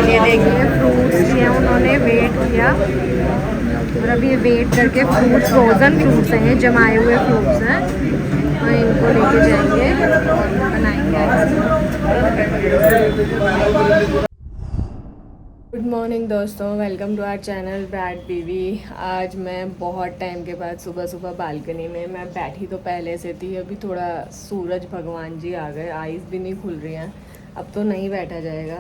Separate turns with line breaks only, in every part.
ये देखिए फ्रूट्स लिए उन्होंने वेट किया और अभी वेट करके फ्रूट्स फ्रोज़न फ्रूट्स हैं, ये जमाए हुए फ्रूट्स हैं, तो इनको लेके जाएंगे और बनाएंगे। गुड मॉर्निंग दोस्तों, वेलकम टू आवर चैनल ब्रैड बीवी। आज मैं बहुत टाइम के बाद सुबह सुबह बालकनी में मैं बैठी तो पहले से थी, अभी थोड़ा सूरज भगवान जी आ गए, आइज़ भी नहीं खुल रही हैं, अब तो नहीं बैठा जाएगा।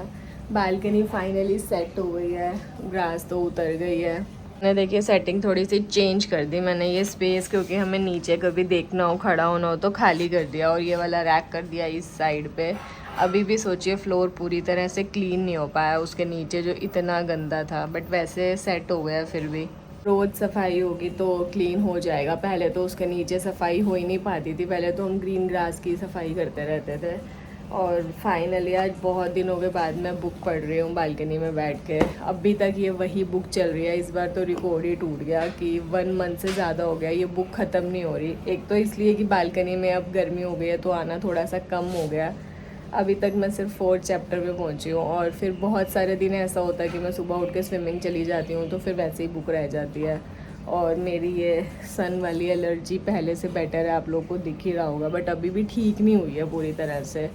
बालकनी फाइनली सेट हो गई है, ग्रास तो उतर गई है। मैंने देखिए सेटिंग थोड़ी सी चेंज कर दी मैंने, ये स्पेस क्योंकि हमें नीचे कभी देखना हो खड़ा होना हो तो खाली कर दिया और ये वाला रैक कर दिया इस साइड पे। अभी भी सोचिए फ्लोर पूरी तरह से क्लीन नहीं हो पाया उसके नीचे जो इतना गंदा था, बट वैसे सेट हो गया। फिर भी रोज़ सफाई होगी तो क्लीन हो जाएगा। पहले तो उसके नीचे सफाई हो ही नहीं पाती थी, पहले तो हम ग्रीन ग्रास की सफाई करते रहते थे। और फाइनली आज बहुत दिनों के बाद मैं बुक पढ़ रही हूँ बालकनी में बैठ के। अभी तक ये वही बुक चल रही है, इस बार तो रिकॉर्ड ही टूट गया कि 1 मंथ से ज़्यादा हो गया ये बुक ख़त्म नहीं हो रही। एक तो इसलिए कि बालकनी में अब गर्मी हो गई है तो आना थोड़ा सा कम हो गया। अभी तक मैं सिर्फ 4th चैप्टर में पहुंची हूँ और फिर बहुत सारे दिन ऐसा होता है कि मैं सुबह उठ के स्विमिंग चली जाती हूँ तो फिर वैसे ही बुक रह जाती है। और मेरी ये सन वाली एलर्जी पहले से बेटर है, आप लोग को दिख ही रहा होगा, बट अभी भी ठीक नहीं हुई है पूरी तरह से।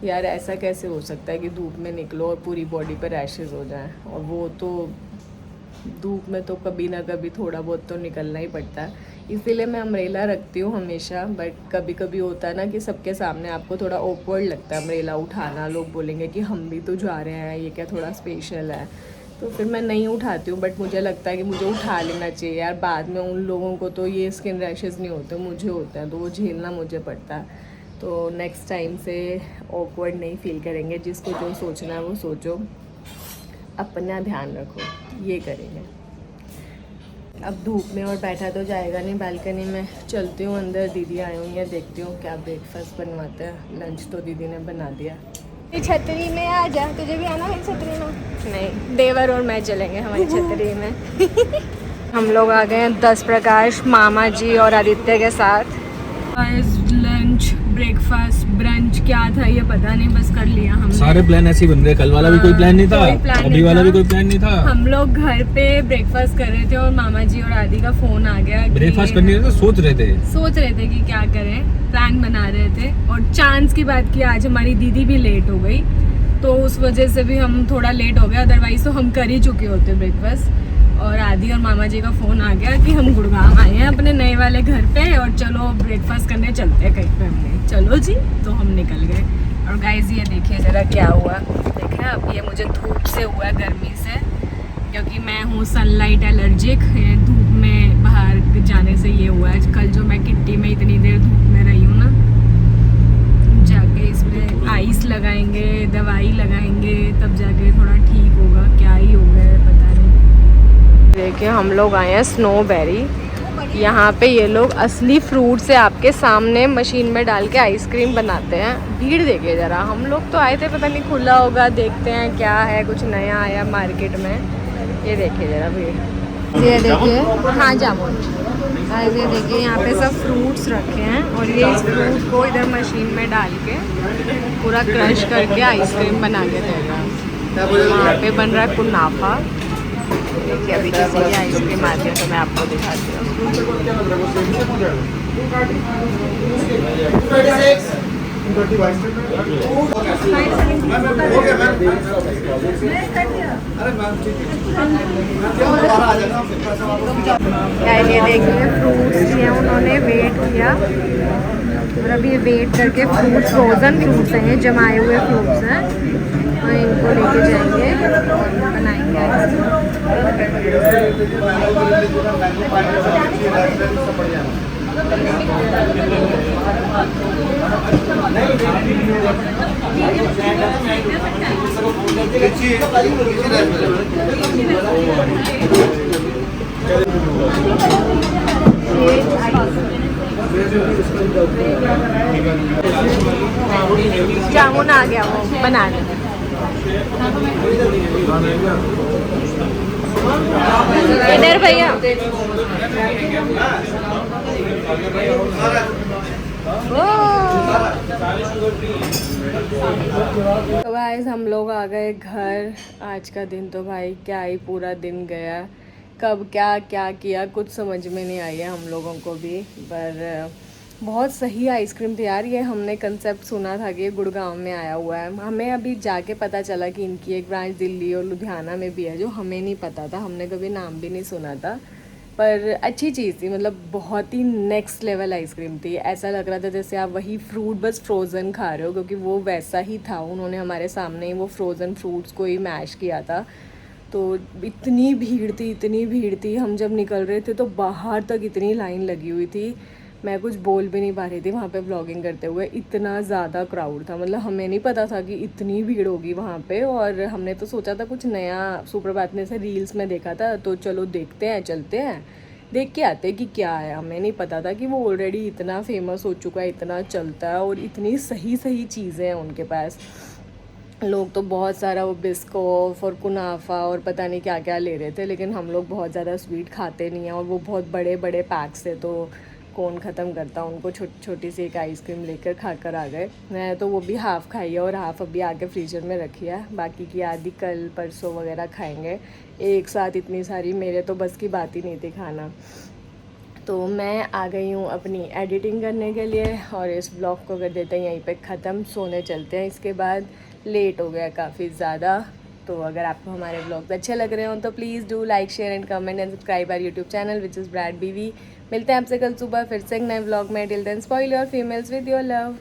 यार ऐसा कैसे हो सकता है कि धूप में निकलो और पूरी बॉडी पर रैशेस हो जाएं, और वो तो धूप में तो कभी ना कभी थोड़ा बहुत तो निकलना ही पड़ता है। इसीलिए मैं अम्ब्रेला रखती हूँ हमेशा, बट कभी कभी होता है ना कि सबके सामने आपको थोड़ा ऑकवर्ड लगता है अम्ब्रेला उठाना, लोग बोलेंगे कि हम भी तो जा रहे हैं, ये क्या थोड़ा स्पेशल है, तो फिर मैं नहीं उठाती हूँ। बट मुझे लगता है कि मुझे उठा लेना चाहिए यार, बाद में उन लोगों को तो ये स्किन रैशेस नहीं होते, मुझे होते हैं, तो वो झेलना मुझे पड़ता है। तो नेक्स्ट टाइम से ऑकवर्ड नहीं फील करेंगे, जिसको जो सोचना है वो सोचो, अपना ध्यान रखो, ये करेंगे। अब धूप में और बैठा तो जाएगा नहीं बालकनी में, चलती हूँ अंदर, दीदी आई हुई है, देखती हूँ क्या ब्रेकफास्ट बनवाते हैं। लंच तो दीदी ने बना दिया। छतरी में आ जा, तुझे भी आना मेरी छतरी में? नहीं, देवर और मैं चलेंगे हमारी छतरी में। हम लोग आ गए हैं 10 प्रकाश मामा जी और आदित्य के साथ। लंच ब्रेकफास्ट ब्रंच क्या था ये पता नहीं, बस कर लिया हमने।
सारे प्लान ऐसे ही बन रहे, कल वाला भी कोई प्लान नहीं था, अभी वाला भी कोई प्लान नहीं था।
हम लोग घर पे ब्रेकफास्ट कर रहे थे और मामा जी और आदि का फोन आ गया।
ब्रेकफास्ट करने तो सोच रहे थे कि
क्या करें, प्लान बना रहे थे। और चांस की बात की आज हमारी दीदी भी लेट हो गई, तो उस वजह से भी हम थोड़ा लेट हो गए, अदरवाइज तो हम कर ही चुके होते ब्रेकफास्ट। और आदि और मामा जी का फ़ोन आ गया कि हम गुड़गांव आए हैं अपने नए वाले घर पे और चलो ब्रेकफास्ट करने चलते हैं कहीं पे। हमने चलो जी, तो हम निकल गए। और गाइस ये देखिए ज़रा क्या हुआ, देखें अब ये मुझे धूप से हुआ, गर्मी से, क्योंकि मैं हूँ सनलाइट एलर्जिक। धूप में बाहर जाने से ये हुआ है। कल जो मैं किट्टी में इतनी देर धूप में रही हूँ ना, जाके इसमें आइस लगाएंगे, दवाई लगाएंगे, तब जाके थोड़ा ठीक होगा। क्या ही हो गया है पता नहीं। देखिए हम लोग आए हैं स्नोबेरी, यहाँ पे ये लोग असली फ्रूट से आपके सामने मशीन में डाल के आइसक्रीम बनाते हैं। भीड़ देखिए ज़रा, हम लोग तो आए थे पता नहीं खुला होगा, देखते हैं क्या है, कुछ नया आया मार्केट में। ये देखिए ज़रा भीड़, ये देखिए, हाँ जामुन। ये देखिए यहाँ पे सब फ्रूट्स रखे हैं और ये इस फ्रूट को इधर मशीन में डाल के पूरा क्रश करके आइसक्रीम बना के देगा। वहाँ पे बन रहा है कुनाफा। देखिए अभी किसी की आइसक्रीम आती है तो मैं आपको दिखाती हूँ। ये देखिए फ्रूट्स लिए उन्होंने वेट किया और अभी ये वेट करके फ्रूट्स फ्रोज़न फ्रूट्स हैं, ये जमाए हुए फ्रूट्स हैं, तो इनको लेके जाएंगे और बनाएंगे। जामुन आ गया वो बनाने। इधर भैया ओ तो गाइस हम लोग आ गए घर। आज का दिन तो भाई क्या ही पूरा दिन गया, कब क्या क्या किया कुछ समझ में नहीं आई है हम लोगों को भी। पर बहुत सही आइसक्रीम थी यार। ये हमने कंसेप्ट सुना था कि ये गुड़गांव में आया हुआ है, हमें अभी जाके पता चला कि इनकी एक ब्रांच दिल्ली और लुधियाना में भी है, जो हमें नहीं पता था, हमने कभी नाम भी नहीं सुना था। पर अच्छी चीज़ थी, मतलब बहुत ही नेक्स्ट लेवल आइसक्रीम थी। ऐसा लग रहा था जैसे आप वही फ्रूट बस फ्रोज़न खा रहे हो, क्योंकि वो वैसा ही था। उन्होंने हमारे सामने ही वो फ्रोज़न फ्रूट्स को ही मैश किया था। तो इतनी भीड़ थी, हम जब निकल रहे थे तो बाहर तक इतनी लाइन लगी हुई थी, मैं कुछ बोल भी नहीं पा रही थी वहाँ पे व्लॉगिंग करते हुए, इतना ज़्यादा क्राउड था। मतलब हमें नहीं पता था कि इतनी भीड़ होगी वहाँ पे, और हमने तो सोचा था कुछ नया सुप्रभात ने से रील्स में देखा था, तो चलो देखते हैं, चलते हैं देख के आते कि क्या है। हमें नहीं पता था कि वो ऑलरेडी इतना फेमस हो चुका है, इतना चलता है और इतनी सही सही चीज़ें हैं उनके पास। लोग तो बहुत सारा वो बिस्कोफ और कुनाफा और पता नहीं क्या क्या ले रहे थे, लेकिन हम लोग बहुत ज़्यादा स्वीट खाते नहीं हैं, और वो बहुत बड़े बड़े पैक्स थे, तो कौन ख़त्म करता उनको। छोटी सी एक आइसक्रीम लेकर खा कर आ गए। मैं तो वो भी हाफ़ खाई है और हाफ़ अभी आके फ्रीजर में रखी है, बाकी की आधी कल परसों वगैरह खाएंगे। एक साथ इतनी सारी मेरे तो बस की बात ही नहीं थी खाना। तो मैं आ गई हूँ अपनी एडिटिंग करने के लिए, और इस ब्लॉग को कर देते हैं यहीं पे ख़त्म, सोने चलते हैं। इसके बाद लेट हो गया काफ़ी ज़्यादा। तो अगर आपको हमारे ब्लॉग्स अच्छे लग रहे हो तो please do like share and comment and subscribe our YouTube channel which is ब्रैड बीवी। मिलते हैं आपसे कल सुबह फिर से एक नए ब्लॉग में। Till then spoil your females with your love.